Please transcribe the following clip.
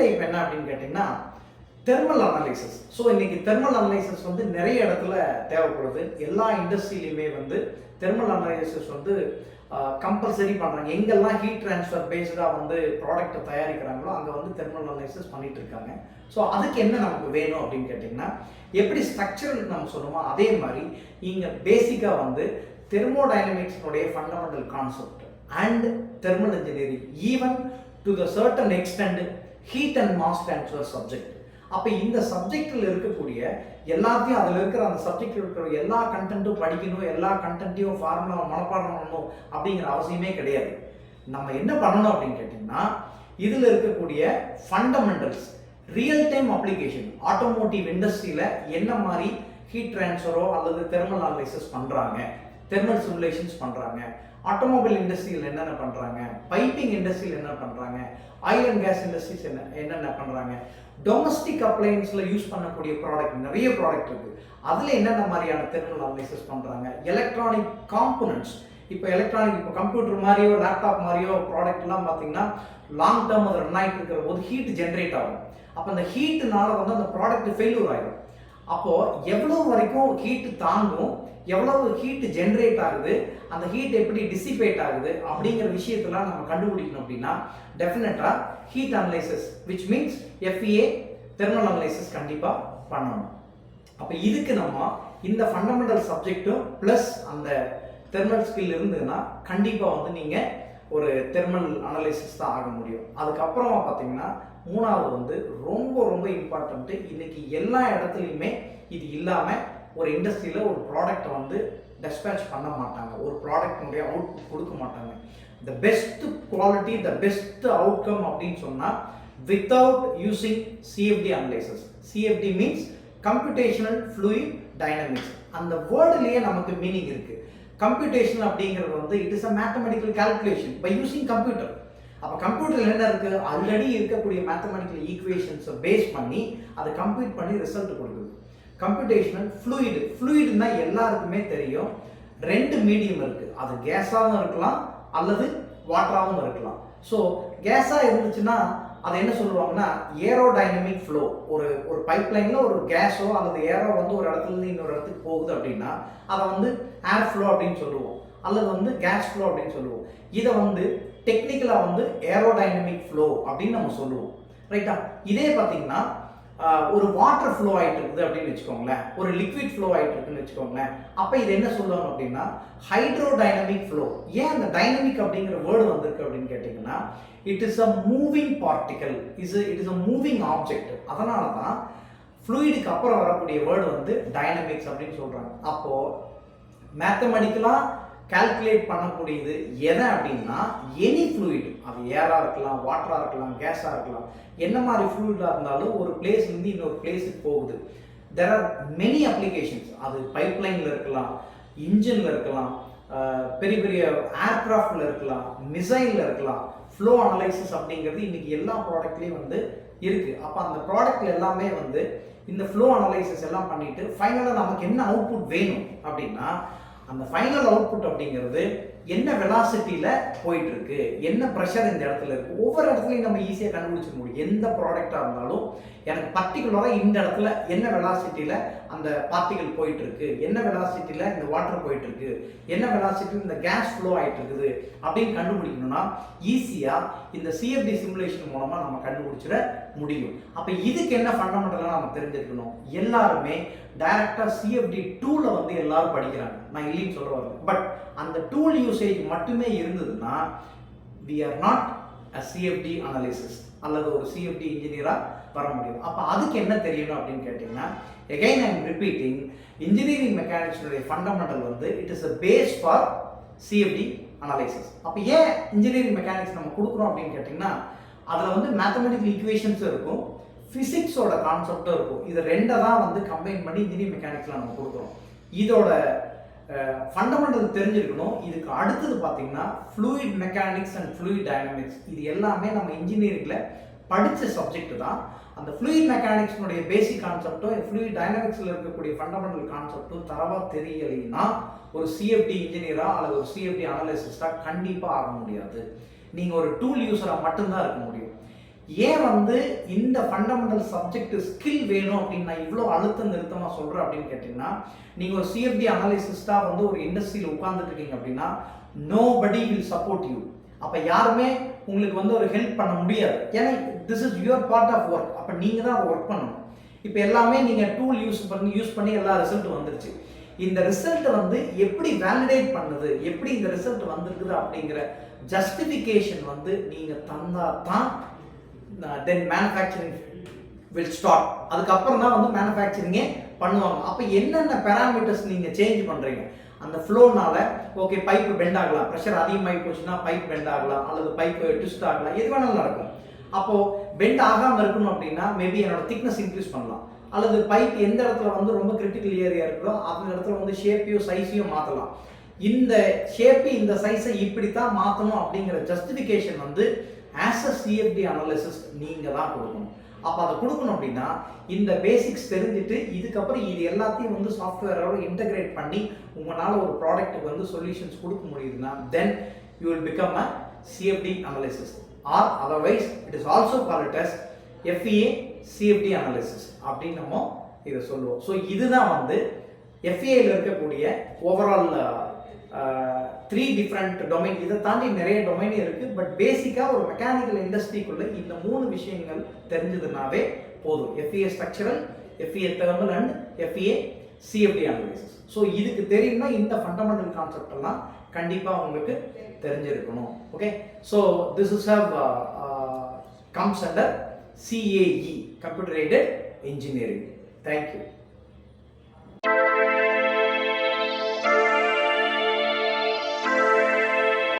Type என்ன அப்படின்னு கேட்டிங்கன்னா தெர்மல் அனலைசிஸ். ஸோ இன்னைக்கு தெர்மல் அனலைசிஸ் வந்து நிறைய இடத்துல தேவைப்படுது. எல்லா இண்டஸ்ட்ரியிலையுமே வந்து தெர்மல் அனலைசிஸ் வந்து கம்பல்சரி பண்ணுறாங்க. எங்கெல்லாம் ஹீட் ட்ரான்ஸ்ஃபர் பேஸ்டாக வந்து ப்ராடக்ட்டை தயாரிக்கிறாங்களோ அங்கே வந்து தெர்மல் அனலைசிஸ் பண்ணிட்டு இருக்காங்க. ஸோ அதுக்கு என்ன நமக்கு வேணும் அப்படின்னு கேட்டிங்கன்னா, எப்படி ஸ்ட்ரக்சரலுக்கு நம்ம சொன்னோமோ அதே மாதிரி இங்கே பேசிக்காக வந்து தெர்மோடைனமிக்ஸ்னுடைய fundamental concept and thermal engineering even to the certain extent heat and mass transfer subject. அப்போ இந்த சப்ஜெக்டில் இருக்கக்கூடிய எல்லாத்தையும் அதில் இருக்கிற அந்த சப்ஜெக்டில் இருக்கிற எல்லா கண்டென்ட்டும் படிக்கணும், எல்லா கண்டென்ட்டையும் ஃபார்முலா மனப்பாடம் பண்ணணும் அப்படிங்கிற அவசியமே கிடையாது. நம்ம என்ன பண்ணணும் அப்படின்னு கேட்டிங்கன்னா, இதில் இருக்கக்கூடிய fundamentals real time application automotive இண்டஸ்ட்ரியில் என்ன மாதிரி ஹீட் ட்ரான்ஸ்ஃபரோ அல்லது தெர்மல் அனலைசிஸ் பண்ணுறாங்க, தெர்மல் சிமுலேஷன்ஸ் பண்ணுறாங்க, ஆட்டோமொபைல் இண்டஸ்ட்ரியில் என்னென்ன பண்ணுறாங்க, பைப்பிங் இண்டஸ்ட்ரியில் என்ன பண்ணுறாங்க, ஆயில் அண்ட் கேஸ் இண்டஸ்ட்ரீஸ் என்னென்ன பண்ணுறாங்க, டொமஸ்டிக் அப்ளையன்ஸில் யூஸ் பண்ணக்கூடிய ப்ராடக்ட் நிறைய ப்ராடக்ட் இருக்குது, அதில் என்னென்ன மாதிரியான தெர்மல் அனலைசிஸ் பண்ணுறாங்க, எலக்ட்ரானிக் காம்போனன்ட்ஸ். இப்போ கம்ப்யூட்டர் மாதிரியோ லேப்டாப் மாதிரியோ ப்ராடக்ட்லாம் பார்த்தீங்கன்னா லாங் டேர்ம் அது ரன் ஆகிட்டு இருக்கிற போது ஹீட் ஜென்ரேட் ஆகும். அப்போ அந்த ஹீட்டுனால வந்து அந்த ப்ராடக்ட் ஃபெயில்யூர் ஆகிடும். அப்போது எவ்வளோ வரைக்கும் ஹீட்டு தாங்கும், எவ்வளவு ஹீட் ஜென்ரேட் ஆகுது, அந்த ஹீட் எப்படி டிசிபேட் ஆகுது அப்படிங்கிற விஷயத்தெல்லாம் நம்ம கண்டுபிடிக்கணும். அப்படின்னா டெஃபினட்டாக heat analysis which means FEA thermal analysis கண்டிப்பாக பண்ணணும். அப்போ இதுக்கு நம்ம இந்த ஃபண்டமெண்டல் சப்ஜெக்டும் ப்ளஸ் அந்த தெர்மல் ஸ்கில் இருந்ததுன்னா கண்டிப்பாக வந்து நீங்கள் ஒரு தெர்மல் அனலைசிஸ் தான் ஆக முடியும். அதுக்கப்புறமா பார்த்தீங்கன்னா மூணாவது வந்து ரொம்ப ரொம்ப இம்பார்ட்டண்ட்டு. இன்னைக்கு எல்லா இடத்துலையுமே இது இல்லாமல் ஒரு இண்டஸ்ட்ரியில் ஒரு ப்ராடக்டை வந்து டெஸ்பேச் பண்ண மாட்டாங்க, ஒரு ப்ராடக்டினுடைய அவுட்புட் கொடுக்க மாட்டாங்க. The best quality, the best outcome அப்படின்னு சொன்னால் without using CFD analysis. CFD means computational fluid dynamics. அந்த வேர்டுலேயே நமக்கு மீனிங் இருக்குது. கம்ப்யூட்டேஷன் அப்படிங்கிறது வந்து it is a mathematical calculation by using computer. அப்போ கம்ப்யூட்டரில் என்ன இருக்குது, ஆல்ரெடி இருக்கக்கூடிய மேத்தமெட்டிக்கல் ஈக்குவேஷன்ஸை பேஸ் பண்ணி அதை கம்ப்யூட் பண்ணி ரிசல்ட் கொடுக்குது. கம்ப்யூட்டேஷனல் ஃப்ளூயிடுனா எல்லாருக்குமே தெரியும், ரெண்டு மீடியம் இருக்குது. அது கேஸாகவும் இருக்கலாம் அல்லது வாட்டராகவும் இருக்கலாம். ஸோ கேஸாக இருந்துச்சுன்னா அதை என்ன சொல்லுவாங்கன்னா ஏரோடைனமிக் ஃப்ளோ. ஒரு பைப்லைனில் ஒரு கேஸோ அல்லது ஏரோ வந்து ஒரு இடத்துலேருந்து இன்னொரு இடத்துக்கு போகுது அப்படின்னா அதை வந்து ஏர் ஃப்ளோ அப்படின்னு சொல்லுவோம், அல்லது வந்து கேஸ் ஃப்ளோ அப்படின்னு சொல்லுவோம். இதை வந்து டெக்னிக்கலாக வந்து ஏரோடைனமிக் ஃப்ளோ அப்படின்னு நம்ம சொல்லுவோம், ரைட்டா? இதே பார்த்தீங்கன்னா ஒரு வாட்டர் ஃப்ளோ ஆகிட்டு இருக்குது அப்படின்னு வச்சுக்கோங்களேன், ஒரு லிக்விட் ஃப்ளோ ஆகிட்டு இருக்குன்னு வச்சுக்கோங்களேன். அப்போ இது என்ன சொல்லுவாங்க அப்படின்னா ஹைட்ரோடைனமிக் ஃப்ளோ. ஏன் அந்த டைனமிக் அப்படிங்கிற வேர்டு வந்திருக்கு அப்படின்னு கேட்டிங்கன்னா, it is a moving particle, it is a moving object. அதனால தான் ஃப்ளூயிடுக்கு அப்புறம் வரக்கூடிய வேர்டு வந்து டைனமிக்ஸ் அப்படின்னு சொல்கிறாங்க. அப்போது மேத்தமெட்டிக்கலாக கால்குலேட் பண்ணக்கூடியது எதை அப்படின்னா எனி ஃப்ளூயிட், அது ஏராக இருக்கலாம், வாட்டராக இருக்கலாம், கேஸாக இருக்கலாம், என்ன மாதிரி ஃப்ளூயிடாக இருந்தாலும் ஒரு பிளேஸ்லேருந்து இன்னொரு பிளேஸுக்கு போகுது. There are many applications. அது பைப்லைனில் இருக்கலாம், இன்ஜினில் இருக்கலாம், பெரிய பெரிய ஏர்கிராஃப்டில் இருக்கலாம், மிசைலில் இருக்கலாம். ஃப்ளோ அனலைசிஸ் அப்படிங்கிறது இன்றைக்கி எல்லா ப்ராடக்ட்லேயும் வந்து இருக்குது. அப்போ அந்த ப்ராடக்ட்ல எல்லாமே வந்து இந்த ஃப்ளோ அனலைசிஸ் எல்லாம் பண்ணிவிட்டு ஃபைனலாக நமக்கு என்ன அவுட்புட் வேணும் அப்படின்னா அந்த ஃபைனல் அவுட்புட் அப்படிங்கிறது என்ன வெலாசிட்டியில் போயிட்டுருக்கு, என்ன ப்ரெஷர் இந்த இடத்துல இருக்குது. ஒவ்வொரு இடத்துலையும் நம்ம ஈஸியாக கண்டுபிடிச்சிக்க முடியும். எந்த ப்ராடக்டாக இருந்தாலும் எனக்கு பர்டிகுலராக இந்த இடத்துல என்ன வெலாசிட்டியில் அந்த பார்ட்டிகல் போயிட்டுருக்கு, என்ன வெலாசிட்டியில் இந்த வாட்டர் போயிட்டுருக்கு, என்ன வெலாசிட்டியில் இந்த கேஸ் ஃப்ளோ ஆகிட்டு இருக்குது அப்படின்னு கண்டுபிடிக்கணும்னா ஈஸியாக இந்த CFD சிமுலேஷன் மூலமாக நம்ம கண்டுபிடிச்சிட முடியும். அப்போ இதுக்கு என்ன ஃபண்டமெண்டலாக நம்ம தெரிஞ்சுக்கணும், எல்லாருமே டைரக்டாக CFD டூலை வந்து எல்லாரும் படிக்கிறாங்க, நான் இல்லைன்னு சொல்ல வரேன். பட் அந்த டூல் யூசேஜ் மட்டுமே இருந்ததுன்னா we are not a CFD analysis அல்லது ஒரு CFD இன்ஜினியராக வர முடியும். அப்போ அதுக்கு என்ன தெரியணும் அப்படின்னு கேட்டிங்கன்னா, again I am repeating, engineering மெக்கானிக்ஸுடைய ஃபண்டமெண்டல் வந்து it is a base for CFD analysis. அப்போ ஏன் இன்ஜினியரிங் மெக்கானிக்ஸ் நம்ம கொடுக்குறோம் அப்படின்னு கேட்டிங்கன்னா, அதில் வந்து மேத்தமெட்டிக்கல் ஈக்குவேஷன்ஸும் இருக்கும், ஃபிசிக்ஸோட கான்செப்டும் இருக்கும். இது ரெண்டை தான் வந்து கம்பைன் பண்ணி இன்ஜினியரிங் மெக்கானிக்ஸில் நம்ம கொடுக்குறோம். இதோட ஃபண்டமெண்டல் தெரிஞ்சிருக்கணும். இதுக்கு அடுத்தது பார்த்தீங்கன்னா fluid mechanics and fluid dynamics. இது எல்லாமே நம்ம இன்ஜினியரிங்கில் படித்த சப்ஜெக்ட் தான். அந்த ஃப்ளூயிட் மெக்கானிக்ஸ்னுடைய பேசிக் கான்செப்டும் ஃப்ளூயிட் டைனமிக்ஸில் இருக்கக்கூடிய ஃபண்டமெண்டல் கான்செப்டும் தரவாக தெரியலைன்னா ஒரு CFD இன்ஜினியராக அல்லது ஒரு CFD அனலிசிஸ்டாக கண்டிப்பாக ஆக முடியாது. நீங்கள் ஒரு டூல் யூஸராக மட்டும்தான் இருக்க முடியும். ஏன் வந்து இந்த ஃபண்டமெண்டல் சப்ஜெக்ட் ஸ்கில் வேணும் அப்படின்னு நான் இவ்வளோ அழுத்த நிறுத்தமாக சொல்கிறேன் அப்படின்னு கேட்டிங்கன்னா, நீங்கள் ஒரு சிஎஃப்டி அனாலிசிஸ்டாக வந்து ஒரு இண்டஸ்ட்ரியில் உட்கார்ந்துட்டு இருக்கீங்க அப்படின்னா நோபடி வில் சப்போர்ட் யூ. அப்போ யாருமே உங்களுக்கு வந்து ஒரு ஹெல்ப் பண்ண முடியாது. ஏன்னா this is your part of work. அப்போ நீங்கள் தான் ஒர்க் பண்ணணும். இப்போ எல்லாமே நீங்கள் டூல் யூஸ் பண்ணி எல்லா ரிசல்ட்டும் வந்துருச்சு. இந்த ரிசல்ட் வந்து எப்படி வேலிடேட் பண்ணுது, எப்படி இந்த ரிசல்ட் வந்திருக்குது அப்படிங்கிற ஜஸ்டிஃபிகேஷன் வந்து நீங்கள் தந்தா தான் தென் மேனுஃபேக்சரிங் வில் ஸ்டார்ட். அதுக்கப்புறம் தான் வந்து மேனுஃபேக்சரிங்கே பண்ணுவாங்க. அப்போ என்னென்ன பேராமீட்டர்ஸ் நீங்கள் சேஞ்ச் பண்ணுறீங்க அந்த ஃப்ளோனால, ஓகே பைப் பெண்ட் ஆகலாம், ப்ரெஷர் அதிகமாகி போச்சுன்னா பைப் பெண்ட் ஆகலாம், அல்லது பைப் ட்விஸ்ட் ஆகலாம், எது வேணாலும் நடக்கும். அப்போது பெண்ட் ஆகாமல் இருக்கணும் அப்படின்னா மேபி என்னோட திக்னஸ் இன்க்ரீஸ் பண்ணலாம், அல்லது பைப் எந்த இடத்துல வந்து ரொம்ப கிரிட்டிக்கல் ஏரியா இருக்குதோ அந்த இடத்துல வந்து ஷேப்பையும் சைஸையும் மாற்றலாம். இந்த ஷேப்பு இந்த சைஸை இப்படி தான் மாற்றணும் அப்படிங்கிற ஜஸ்டிஃபிகேஷன் வந்து ஆஸ் அ சிஎஃப்டி அனாலிசிஸ்ட் நீங்கள் தான் கொடுக்கணும். அப்போ அதை கொடுக்கணும் அப்படின்னா இந்த பேசிக்ஸ் தெரிஞ்சுட்டு இதுக்கப்புறம் இது எல்லாத்தையும் வந்து சாஃப்ட்வேரோட இன்டகிரேட் பண்ணி உங்களால் ஒரு ப்ராடக்ட்டுக்கு வந்து சொல்யூஷன்ஸ் கொடுக்க முடியுதுன்னா then you will become a CFD analyst. Or otherwise it is also called as FEA CFD analysis அப்படின்னு நம்ம இதை சொல்லுவோம். ஸோ இதுதான் வந்து எஃப்இஏல இருக்கக்கூடிய ஓவரால் 3 டிஃப்ரெண்ட் டொமைன். இதை தாண்டி நிறைய டொமைன் இருக்குது. பட் பேசிக்காக ஒரு மெக்கானிக்கல் இண்டஸ்ட்ரிக்குள்ளே இந்த 3 விஷயங்கள் தெரிஞ்சதுனாவே போதும். FEA structural, FEA thermal and FEA CFD analysis. So இதுக்கு தெரியும்னா இந்த ஃபண்டமெண்டல் கான்செப்ட் எல்லாம் கண்டிப்பாக உங்களுக்கு தெரிஞ்சிருக்கணும். Okay, so this is how comes under CAE, computer aided engineering. Thank you.